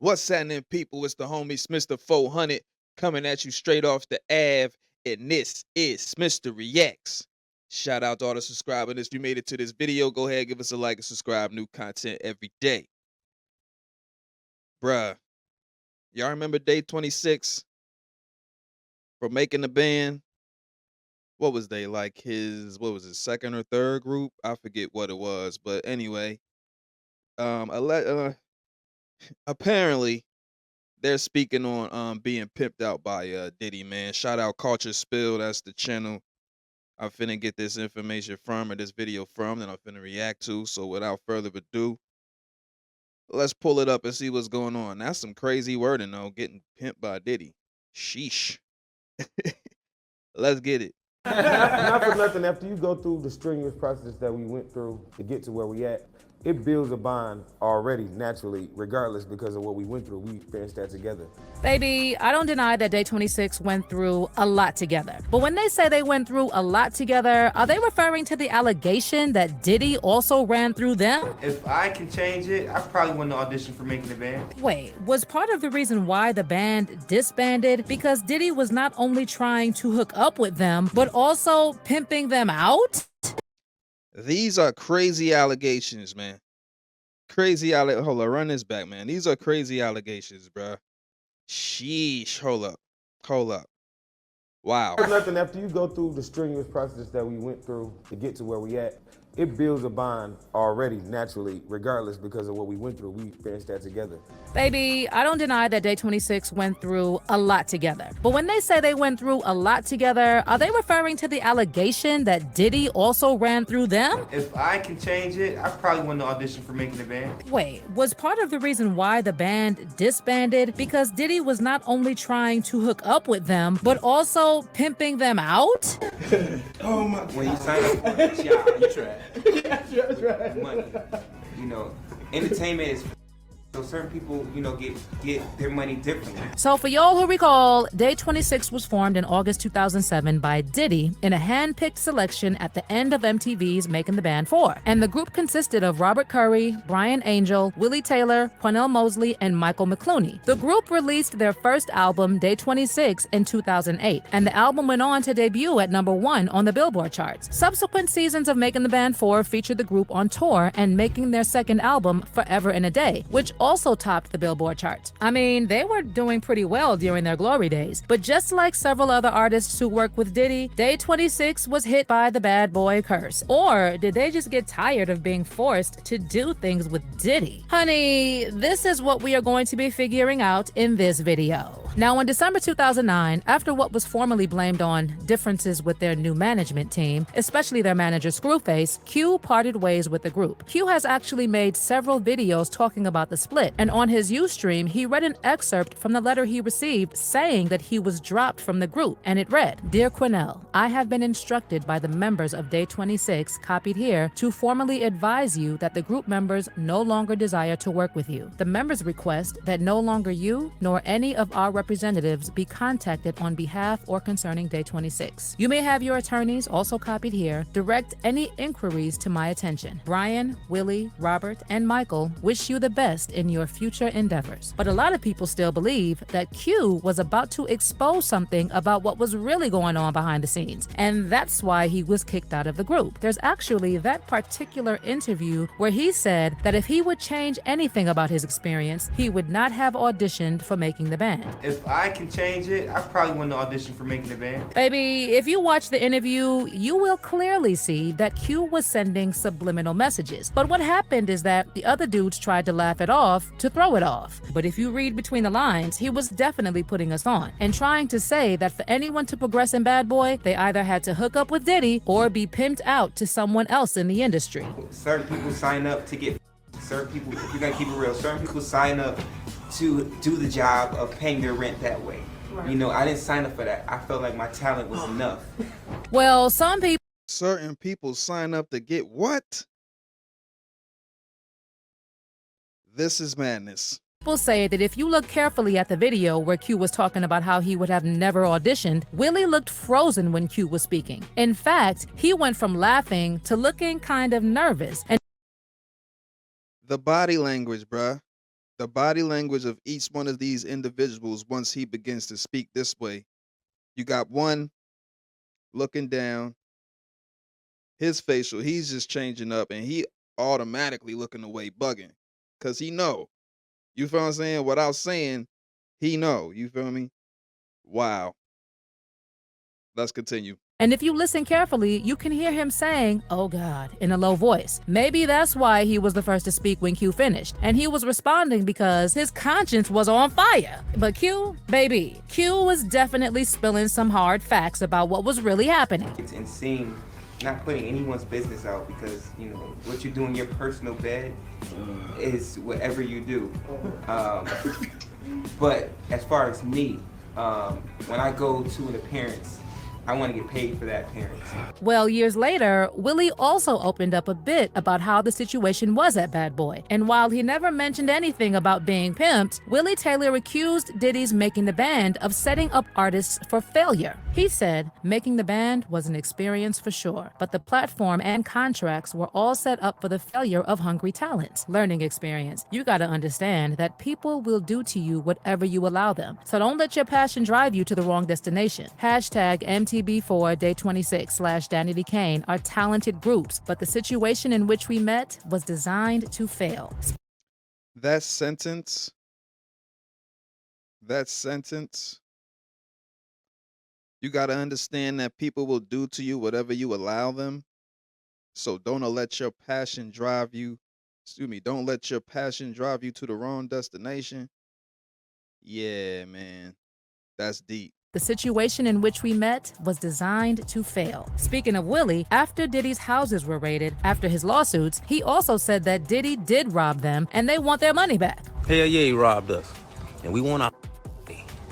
What's happening, people? It's the homie Smitster 400 coming at you straight off the Ave, and this is Smitster Reacts. Shout out to all the subscribers. If you made it to this video, go ahead, give us a like and subscribe. New content every day. Bruh, y'all remember day 26 for making the band? What was they like? What was his second or third group? I forget what it was, but anyway, apparently they're speaking on being pimped out by Diddy, man. Shout out Culture Spill. That's the channel I'm finna get this information from, or this video from, that I'm finna react to. So without further ado, let's pull it up and see what's going on. That's some crazy wording though, getting pimped by Diddy. Sheesh. Let's get it. Not for nothing, after you go through the strenuous process that we went through to get to where we at, it builds a bond already, naturally, regardless, because of what we went through. We experienced that together. Baby, I don't deny that Day 26 went through a lot together. But when they say they went through a lot together, are they referring to the allegation that Diddy also ran through them? If I can change it, I probably want to audition for making the band. Wait, was part of the reason why the band disbanded because Diddy was not only trying to hook up with them, but also pimping them out? These are crazy allegations, man. Hold on, run this back, man. These are crazy allegations, bruh. Sheesh. Hold up. Wow. For nothing, after you go through the strenuous process that we went through to get to where we at, it builds a bond already, naturally, regardless, because of what we went through. We experienced that together. Baby, I don't deny that Day 26 went through a lot together. But when they say they went through a lot together, are they referring to the allegation that Diddy also ran through them? If I can change it, I probably want to audition for making the band. Wait, was part of the reason why the band disbanded because Diddy was not only trying to hook up with them, but also pimping them out? Oh my God. When you sign up for a job, you try. That's right. Money. You know, entertainment is. So certain people, get their money differently. So for y'all who recall, Day 26 was formed in August 2007 by Diddy in a hand-picked selection at the end of MTV's Making the Band 4. And the group consisted of Robert Curry, Brian Angel, Willie Taylor, Cornell Mosley, and Michael McClooney. The group released their first album, Day 26, in 2008, and the album went on to debut at #1 on the Billboard charts. Subsequent seasons of Making the Band 4 featured the group on tour and making their second album, Forever in a Day, which also topped the Billboard charts. I mean, they were doing pretty well during their glory days, but just like several other artists who work with Diddy, Day 26 was hit by the bad boy curse. Or did they just get tired of being forced to do things with Diddy? Honey, this is what we are going to be figuring out in this video. Now, in December 2009, after what was formerly blamed on differences with their new management team, especially their manager Screwface, Q parted ways with the group. Q has actually made several videos talking about the split, and on his Ustream, he read an excerpt from the letter he received saying that he was dropped from the group, and it read, "Dear Quinnell, I have been instructed by the members of Day 26, copied here, to formally advise you that the group members no longer desire to work with you. The members request that no longer you nor any of our representatives be contacted on behalf or concerning Day 26. You may have your attorneys, also copied here, direct any inquiries to my attention. Brian, Willie, Robert, and Michael wish you the best in your future endeavors." But a lot of people still believe that Q was about to expose something about what was really going on behind the scenes, and that's why he was kicked out of the group. There's actually that particular interview where he said that if he would change anything about his experience, he would not have auditioned for making the band. If I can change it, I probably want to audition for making the band. Baby, if you watch the interview, you will clearly see that Q was sending subliminal messages. But what happened is that the other dudes tried to laugh it off to throw it off. But if you read between the lines, he was definitely putting us on and trying to say that for anyone to progress in Bad Boy, they either had to hook up with Diddy or be pimped out to someone else in the industry. Certain people sign up to get, certain people, if you're gonna keep it real, certain people sign up to do the job of paying their rent that way. Right. You know, I didn't sign up for that. I felt like my talent was enough. Well, certain people sign up to get what? This is madness. People say that if you look carefully at the video where Q was talking about how he would have never auditioned, Willie looked frozen when Q was speaking. In fact, he went from laughing to looking kind of nervous. And the body language, bruh. The body language of each one of these individuals once he begins to speak this way. You got one looking down, his facial, he's just changing up and he automatically looking away, bugging. Cause he know. You feel what I'm saying? Without saying, he know. You feel me? Wow. Let's continue. And if you listen carefully, you can hear him saying, "Oh God," in a low voice. Maybe that's why he was the first to speak when Q finished. And he was responding because his conscience was on fire. But Q, baby, Q was definitely spilling some hard facts about what was really happening. It's insane not putting anyone's business out because, you know, what you do in your personal bed is whatever you do. But as far as me, when I go to an appearance, I want to get paid for that appearance. Well, years later, Willie also opened up a bit about how the situation was at Bad Boy. And while he never mentioned anything about being pimped, Willie Taylor accused Diddy's Making the Band of setting up artists for failure. He said, "Making the Band was an experience for sure, but the platform and contracts were all set up for the failure of hungry talents. Learning experience. You gotta understand that people will do to you whatever you allow them. So don't let your passion drive you to the wrong destination. Hashtag MTB4 Day 26/Danny D. Kane are talented groups, but the situation in which we met was designed to fail." That sentence, you got to understand that people will do to you whatever you allow them. So don't let your passion drive you, don't let your passion drive you to the wrong destination. Yeah, man, that's deep. The situation in which we met was designed to fail. Speaking of Willie, after Diddy's houses were raided, after his lawsuits, he also said that Diddy did rob them and they want their money back. Hell yeah, he robbed us. And we want our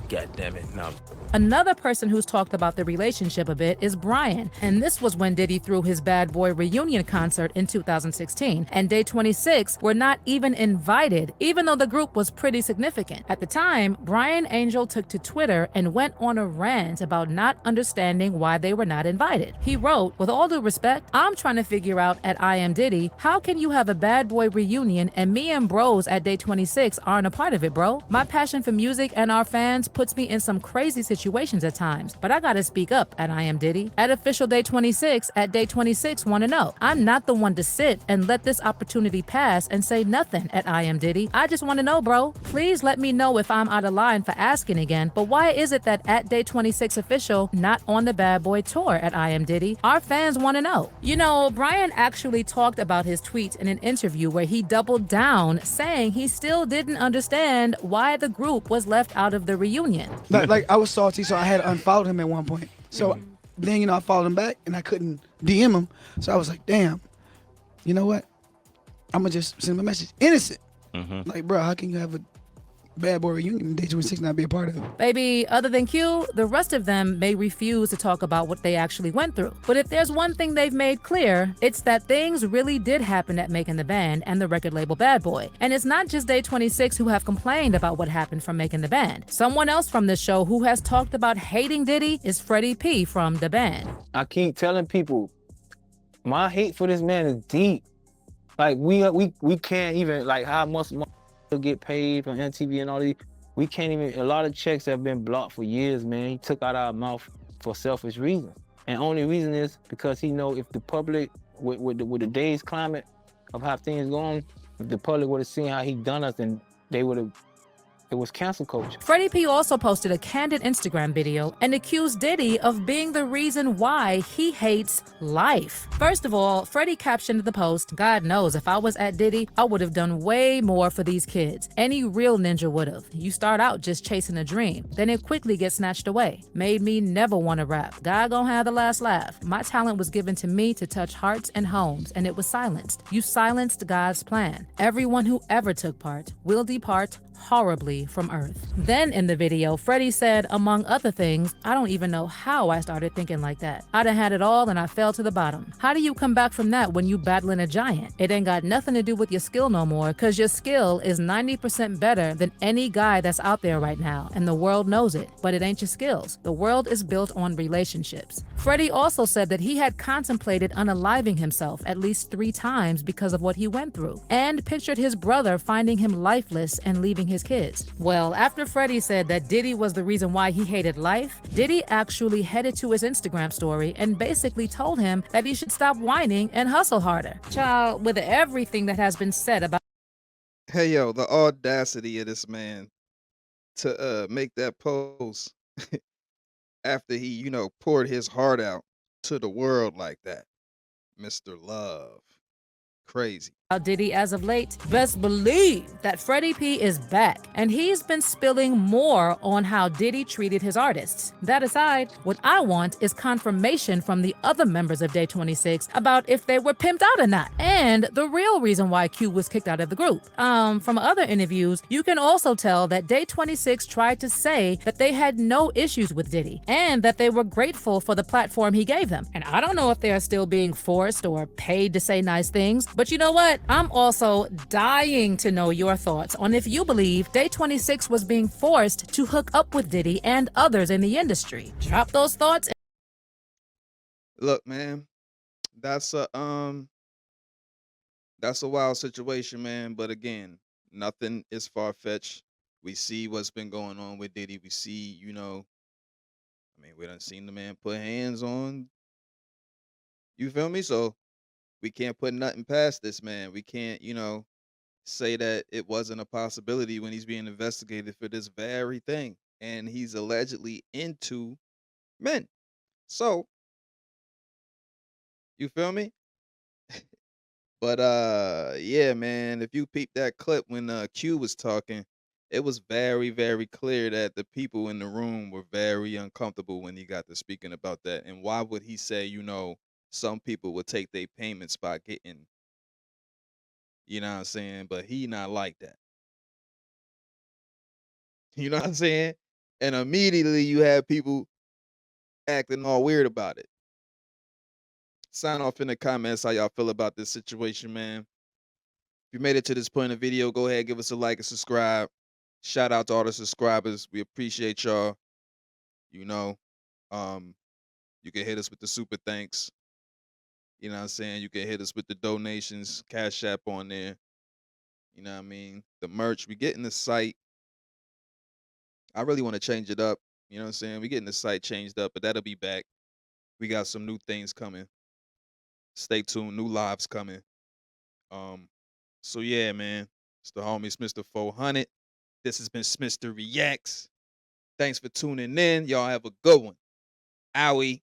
God damn it. Now, another person who's talked about the relationship a bit is Brian, and this was when Diddy threw his Bad Boy reunion concert in 2016, and Day 26 were not even invited, even though the group was pretty significant. At the time, Brian Angel took to Twitter and went on a rant about not understanding why they were not invited. He wrote, "With all due respect, I'm trying to figure out at I Am Diddy, how can you have a Bad Boy reunion and me and bros at Day 26 aren't a part of it, bro? My passion for music and our fans puts me in some crazy situations at times, but I gotta speak up at I Am Diddy. At official Day 26, at Day 26 wanna know. I'm not the one to sit and let this opportunity pass and say nothing at I Am Diddy. I just wanna know, bro. Please let me know if I'm out of line for asking again, but why is it that at Day 26 official, not on the Bad Boy tour at I Am Diddy? Our fans wanna know." You know, Brian actually talked about his tweets in an interview where he doubled down, saying he still didn't understand why the group was left out of the reunion. Like I was salty, so I had unfollowed him at one point. So then, I followed him back and I couldn't DM him. So I was like, damn, you know what? I'm gonna just send him a message. Innocent. Like, bro, how can you have a Bad Boy reunion and Day 26 not be a part of it? Baby, other than Q, the rest of them may refuse to talk about what they actually went through. But if there's one thing they've made clear, it's that things really did happen at Making the Band and the record label Bad Boy. And it's not just Day 26 who have complained about what happened from Making the Band. Someone else from this show who has talked about hating Diddy is Freddie P from the band. I keep telling people, my hate for this man is deep. Like we can't even, like, how much money get paid from MTV and all these. We can't even, a lot of checks have been blocked for years, man. He took out our mouth for selfish reasons. And only reason is because he know if the public, with the day's climate of how things going, if the public would have seen how he done us, then they would have, it was cancel culture. Freddie P also posted a candid Instagram video and accused Diddy of being the reason why he hates life. First of all, Freddie captioned the post, "God knows if I was at Diddy, I would have done way more for these kids. Any real ninja would have. You start out just chasing a dream, then it quickly gets snatched away. Made me never want to rap. God gonna have the last laugh. My talent was given to me to touch hearts and homes, and it was silenced. You silenced God's plan. Everyone who ever took part will depart horribly away from Earth. Then in the video, Freddie said, among other things, I don't even know how I started thinking like that. I done had it all and I fell to the bottom. How do you come back from that when you battling a giant? It ain't got nothing to do with your skill no more, cause your skill is 90% better than any guy that's out there right now, and the world knows it, but it ain't your skills. The world is built on relationships. Freddie also said that he had contemplated unaliving himself at least 3 times because of what he went through, and pictured his brother finding him lifeless and leaving his kids. Well, after Freddie said that Diddy was the reason why he hated life, Diddy actually headed to his Instagram story and basically told him that he should stop whining and hustle harder. Child, with everything that has been said about Hey yo, the audacity of this man to make that post after he, poured his heart out to the world like that. Mr. Love. Crazy. Diddy as of late, best believe that Freddie P is back, and he's been spilling more on how Diddy treated his artists. That aside, what I want is confirmation from the other members of Day 26 about if they were pimped out or not, and the real reason why Q was kicked out of the group. From other interviews, you can also tell that Day 26 tried to say that they had no issues with Diddy, and that they were grateful for the platform he gave them. And I don't know if they are still being forced or paid to say nice things, but you know what? I'm also dying to know your thoughts on if you believe Day 26 was being forced to hook up with Diddy and others in the industry. Drop those thoughts. Look, man, that's a wild situation, man. But again, nothing is far fetched. We see what's been going on with Diddy. We see, we done seen the man put hands on. You feel me? So we can't put nothing past this man. We can't, say that it wasn't a possibility when he's being investigated for this very thing. And he's allegedly into men. So, you feel me? But yeah, man, if you peep that clip when Q was talking, it was very, very clear that the people in the room were very uncomfortable when he got to speaking about that. And why would he say, some people would take their payments by getting, you know what I'm saying? But he not like that. You know what I'm saying? And immediately you have people acting all weird about it. Sign off in the comments how y'all feel about this situation, man. If you made it to this point in the video, go ahead, give us a like and subscribe. Shout out to all the subscribers. We appreciate y'all. You know, you can hit us with the super thanks. You know what I'm saying? You can hit us with the donations, Cash App on there. You know what I mean? The merch. We getting the site. I really want to change it up. You know what I'm saying? We getting the site changed up, but that'll be back. We got some new things coming. Stay tuned. New lives coming. So yeah, man. It's the homies, Mr. 400. This has been Smitster Reacts. Thanks for tuning in. Y'all have a good one. Owie.